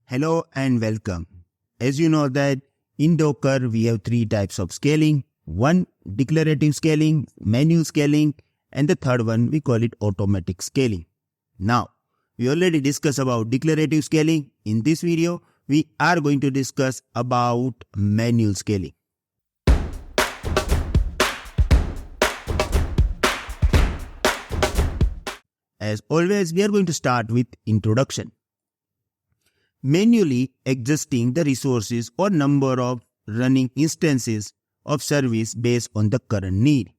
Hello and welcome. As you know that in Docker we have three types of scaling. One, declarative scaling, manual scaling, and the third one we call it automatic scaling. Now, we already discussed about declarative scaling. In this video, we are going to discuss about manual scaling. As always, we are going to start with introduction. Manually adjusting the resources or number of running instances of service based on the current need.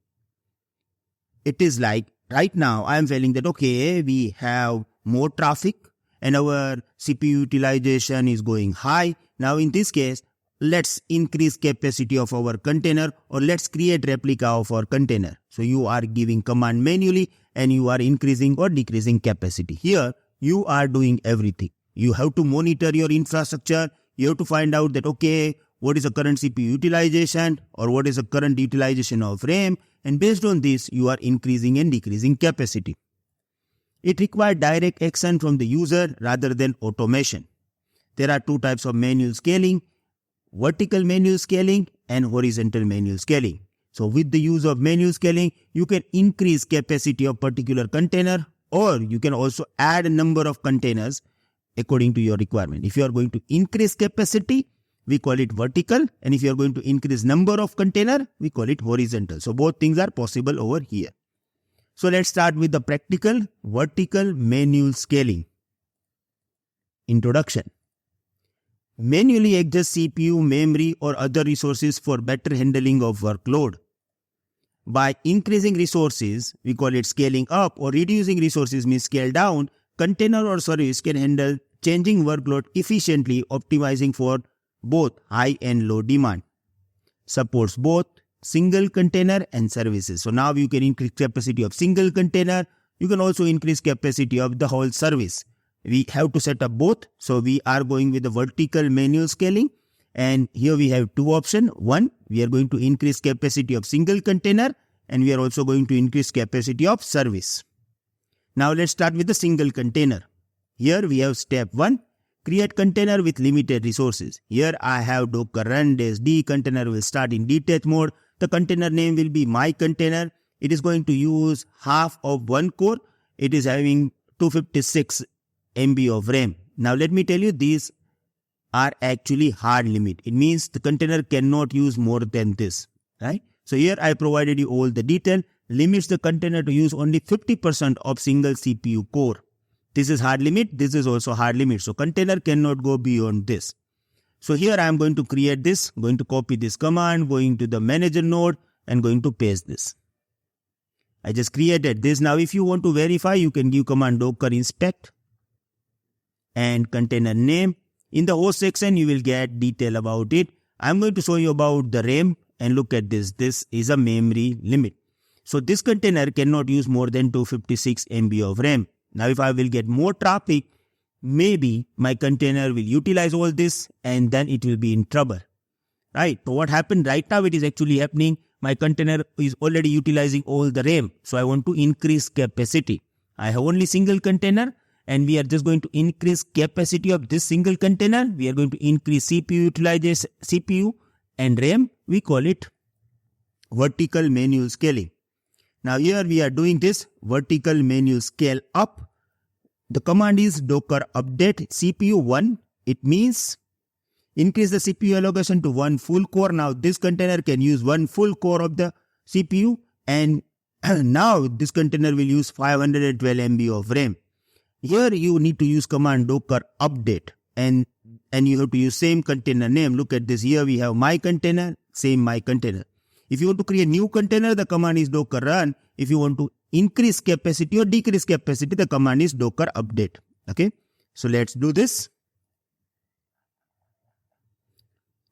It is like right now I am feeling that okay, we have more traffic and our CPU utilization is going high. Now in this case, let's increase capacity of our container or let's create replica of our container. So you are giving command manually and you are increasing or decreasing capacity. Here you are doing everything. You have to monitor your infrastructure. You have to find out that, okay, what is the current CPU utilization or what is the current utilization of RAM. And based on this, you are increasing and decreasing capacity. It requires direct action from the user rather than automation. There are two types of manual scaling, vertical manual scaling and horizontal manual scaling. So with the use of manual scaling, you can increase capacity of particular container or you can also add a number of containers according to your requirement. If you are going to increase capacity, we call it vertical, and if you are going to increase number of container, we call it horizontal. So both things are possible over here. So let's start with the practical vertical manual scaling. Introduction. Manually adjust CPU, memory or other resources for better handling of workload. By increasing resources, we call it scaling up, or reducing resources means scale down. Container or service can handle changing workload efficiently, optimizing for both high and low demand. Supports both single container and services. So now you can increase capacity of single container. You can also increase capacity of the whole service. We have to set up both. So we are going with the vertical manual scaling. And here we have two options. One, we are going to increase capacity of single container and we are also going to increase capacity of service. Now let's start with the single container. Here we have step 1, create container with limited resources. Here I have docker run -d, container will start in detach mode. The container name will be my container. It is going to use half of one core. It is having 256 MB of RAM. Now let me tell you, these are actually hard limit. It means the container cannot use more than this, right? So here I provided you all the detail. Limits the container to use only 50% of single CPU core. This is hard limit. This is also hard limit. So container cannot go beyond this. So here I am going to create this, going to copy this command, going to the manager node and going to paste this. I just created this. Now if you want to verify, you can give command docker inspect and container name. In the host section, you will get detail about it. I'm going to show you about the RAM and look at this. This is a memory limit. So this container cannot use more than 256 MB of RAM. Now if I will get more traffic, maybe my container will utilize all this and then it will be in trouble. Right? So what happened right now, it is actually happening. My container is already utilizing all the RAM. So I want to increase capacity. I have only single container and we are just going to increase capacity of this single container. We are going to increase CPU utilization, CPU and RAM. We call it vertical manual scaling. Now here we are doing this vertical manual scale up. The command is docker update CPU 1. It means increase the CPU allocation to one full core. Now this container can use one full core of the CPU and now this container will use 512 MB of RAM. Here you need to use command docker update and you have to use same container name. Look at this. Here we have my container, same my container. If you want to create new container, the command is docker run. If you want to increase capacity or decrease capacity, the command is docker update. Okay. So let's do this.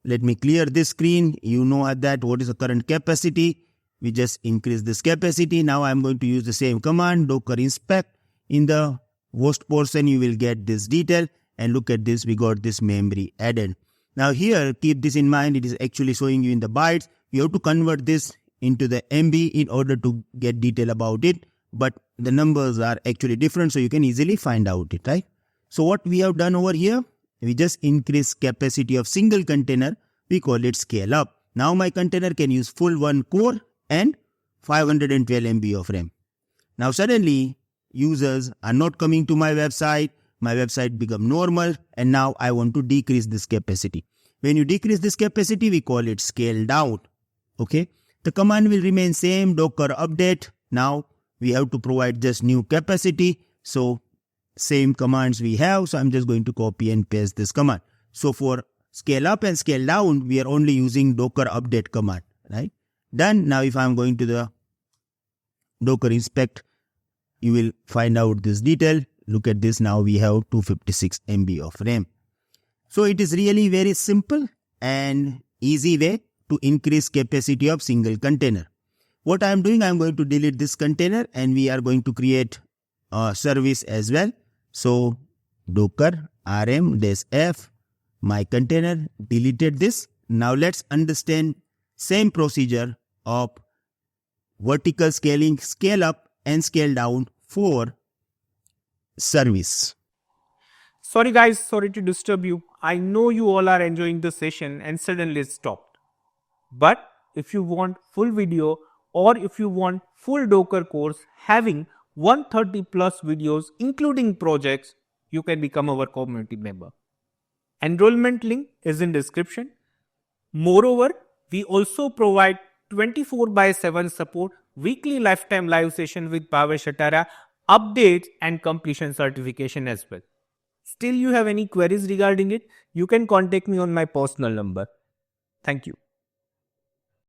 Let me clear this screen. You know that what is the current capacity. We just increase this capacity. Now I'm going to use the same command, docker inspect. In the host portion, you will get this detail. And look at this. We got this memory added. Now here, keep this in mind. It is actually showing you in the bytes. You have to convert this into the MB in order to get detail about it. But the numbers are actually different, so you can easily find out it, right? So what we have done over here, we just increase capacity of single container, we call it scale up. Now my container can use full 1 core and 512 MB of RAM. Now suddenly users are not coming to my website become normal, and now I want to decrease this capacity. When you decrease this capacity, we call it scale down. Okay, the command will remain same, docker update. Now we have to provide just new capacity. So same commands we have. So I'm just going to copy and paste this command. So for scale up and scale down, we are only using docker update command, right? Done. Now if I'm going to the docker inspect, you will find out this detail. Look at this. Now we have 256 MB of RAM. So it is really very simple and easy way to increase capacity of single container. What I am doing, I am going to delete this container and we are going to create a service as well. So docker rm-f my container, deleted this. Now let's understand same procedure of vertical scaling, scale up and scale down for service. Sorry guys, sorry to disturb you. I know you all are enjoying the session and suddenly it stopped. But if you want full video or if you want full Docker course having 130 plus videos including projects, you can become our community member. Enrollment link is in description. Moreover, we also provide 24/7 support, weekly lifetime live session with Bhavesh Shatara, updates and completion certification as well. Still you have any queries regarding it, you can contact me on my personal number. Thank you.